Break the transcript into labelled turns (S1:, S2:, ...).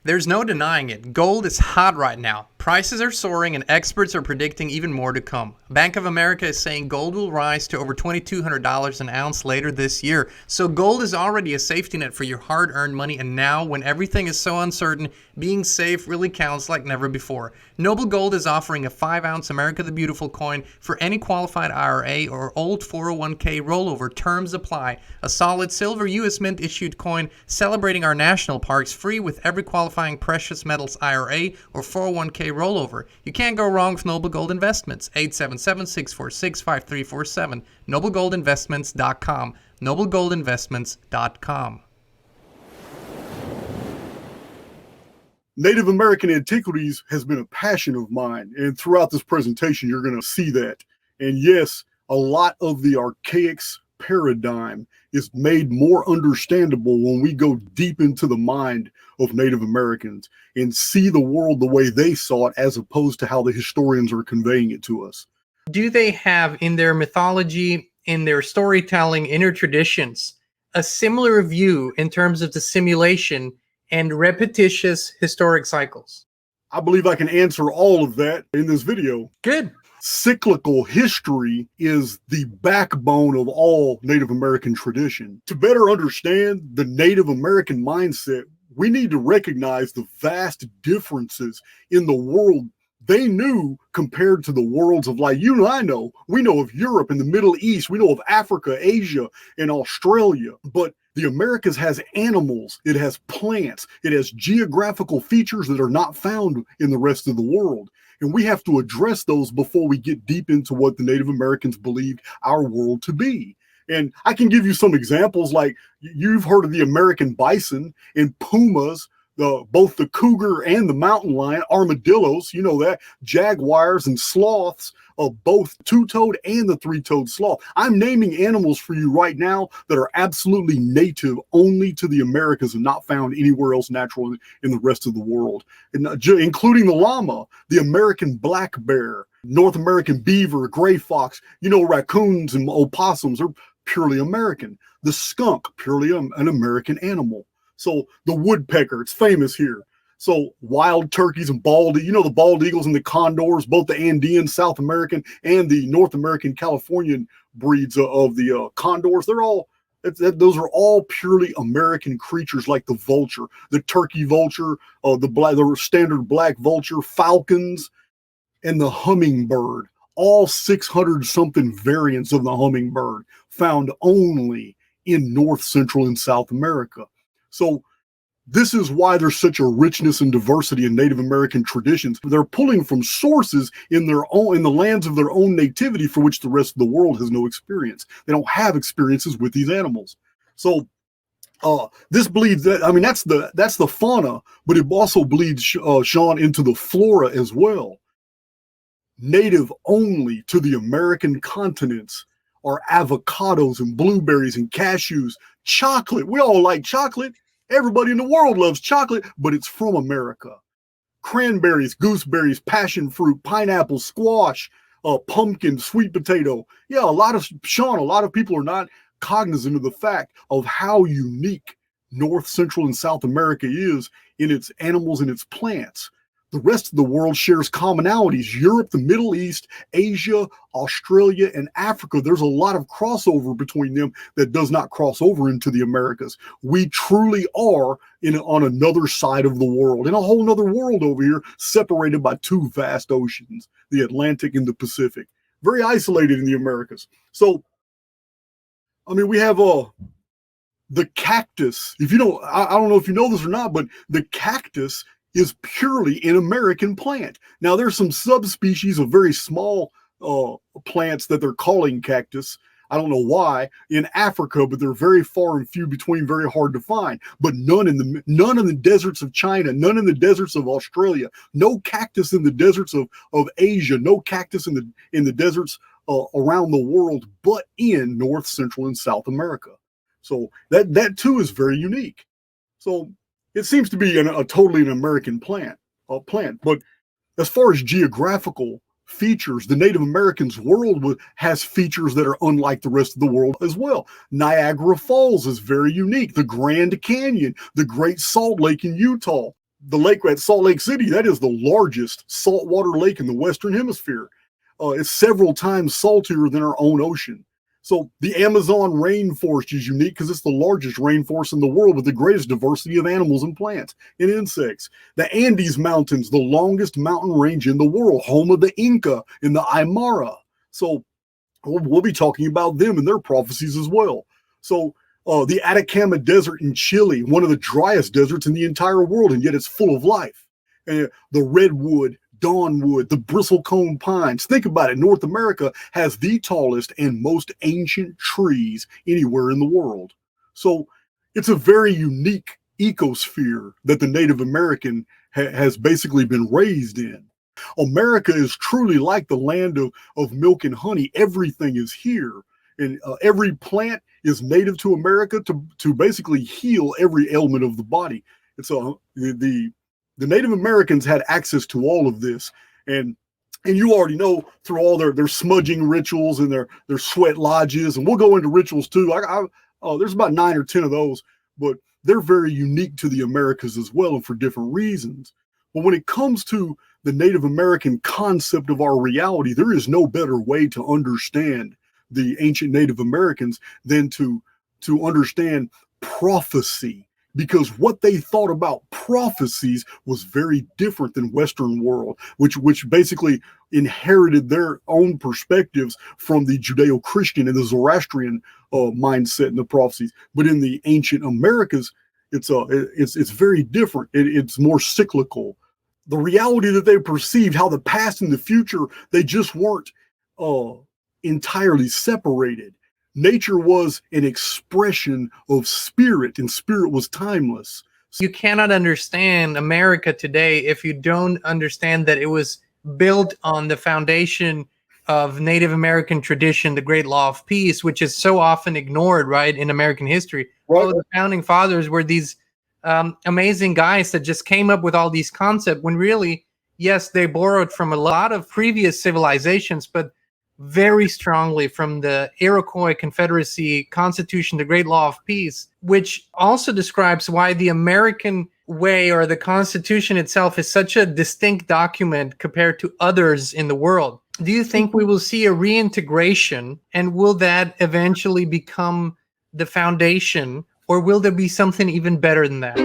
S1: There's no denying it. Gold is hot right now. Prices are soaring and experts are predicting even more to come. Bank of America is saying gold will rise to over $2,200 an ounce later this year. So gold is already a safety net for your hard-earned money, and now when everything is so uncertain, being safe really counts like never before. Noble Gold is offering a 5-ounce America the Beautiful coin for any qualified IRA or old 401k rollover. Terms apply. A solid silver U.S. Mint issued coin celebrating our national parks, free with every qualifying precious metals IRA or 401k rollover. You can't go wrong with Noble Gold Investments. 877-646-5347. NobleGoldInvestments.com. NobleGoldInvestments.com.
S2: Native American antiquities has been a passion of mine, and throughout this presentation you're going to see that. And yes, a lot of the archaics paradigm is made more understandable when we go deep into the mind of Native Americans and see the world the way they saw it, as opposed to how the historians are conveying it to us.
S1: Do they have in their mythology, in their storytelling, in their traditions, a similar view in terms of the simulation and repetitious historic cycles?
S2: I believe I can answer all of that in this video.
S1: Good.
S2: Cyclical history is the backbone of all Native American tradition. To better understand the Native American mindset, we need to recognize the vast differences in the world they knew compared to the worlds of, like you and I know. We know of Europe and the Middle East. We know of Africa, Asia, and Australia. But the Americas has animals, it has plants, it has geographical features that are not found in the rest of the world. And we have to address those before we get deep into what the Native Americans believed our world to be. And I can give you some examples, like you've heard of the American bison and pumas, both the cougar and the mountain lion, armadillos, you know that, jaguars and sloths, both two-toed and the three-toed sloth. I'm naming animals for you right now that are absolutely native only to the Americas and not found anywhere else naturally in the rest of the world, and, including the llama, the American black bear, North American beaver, gray fox, raccoons and opossums are purely American. The skunk, purely an American animal. So the woodpecker, it's famous here. So wild turkeys and the bald eagles and the condors, both the Andean, South American, and the North American, Californian breeds of the condors, those are all purely American creatures, like the vulture, the turkey vulture, the standard black vulture, falcons, and the hummingbird. All 600 something variants of the hummingbird found only in North, Central, and South America. So this is why there's such a richness and diversity in Native American traditions. They're pulling from sources in the lands of their own nativity, for which the rest of the world has no experience. They don't have experiences with these animals. So this bleeds that's the fauna, but it also bleeds, Sean, into the flora as well. Native only to the American continents are avocados and blueberries and cashews, chocolate. We all like chocolate. Everybody in the world loves chocolate, but it's from America. Cranberries, gooseberries, passion fruit, pineapple, squash, pumpkin, sweet potato. Yeah, a lot of people are not cognizant of the fact of how unique North, Central, and South America is in its animals and its plants. The rest of the world shares commonalities. Europe, the Middle East, Asia, Australia, and Africa. There's a lot of crossover between them that does not cross over into the Americas. We truly are on another side of the world, in a whole other world over here, separated by two vast oceans, the Atlantic and the Pacific. Very isolated in the Americas. So, we have the cactus. I don't know if you know this or not, but the cactus is purely an American plant. Now, there's some subspecies of very small plants that they're calling cactus. I don't know why, in Africa, but they're very far and few between, very hard to find. But none in the deserts of China, none in the deserts of Australia, no cactus in the deserts of Asia, no cactus in the deserts around the world, but in North, Central, and South America. So that too is very unique. So it seems to be a totally an American plant. But as far as geographical features, the Native Americans' world has features that are unlike the rest of the world as well. Niagara Falls is very unique. The Grand Canyon, the Great Salt Lake in Utah, the lake at Salt Lake City, that is the largest saltwater lake in the Western Hemisphere. It's several times saltier than our own ocean. So the Amazon rainforest is unique because it's the largest rainforest in the world with the greatest diversity of animals and plants and insects. The Andes Mountains, the longest mountain range in the world, home of the Inca and the Aymara. So we'll be talking about them and their prophecies as well. So the Atacama Desert in Chile, one of the driest deserts in the entire world, and yet it's full of life. And the redwood, dawnwood, the bristlecone pines. Think about it. North America has the tallest and most ancient trees anywhere in the world. So it's a very unique ecosphere that the Native American has basically been raised in. America is truly like the land of milk and honey. Everything is here. And every plant is native to America to basically heal every ailment of the body. It's the Native Americans had access to all of this, and you already know through all their smudging rituals and their sweat lodges, and we'll go into rituals too. There's about 9 or 10 of those, but they're very unique to the Americas as well, and for different reasons. But when it comes to the Native American concept of our reality, there is no better way to understand the ancient Native Americans than to understand prophecy. Because what they thought about prophecies was very different than Western world, which basically inherited their own perspectives from the Judeo-Christian and the Zoroastrian mindset and the prophecies. But in the ancient Americas, it's very different. It's more cyclical. The reality that they perceived, how the past and the future, they just weren't entirely separated. Nature was an expression of spirit, and spirit was timeless.
S1: You cannot understand America today if you don't understand that it was built on the foundation of Native American tradition, the Great Law of Peace, which is so often ignored, right, in American history.
S2: Right.
S1: Oh, the founding fathers were these amazing guys that just came up with all these concepts when really, yes, they borrowed from a lot of previous civilizations, but very strongly from the Iroquois Confederacy Constitution, the Great Law of Peace, which also describes why the American way or the Constitution itself is such a distinct document compared to others in the world. Do you think we will see a reintegration, and will that eventually become the foundation, or will there be something even better than that?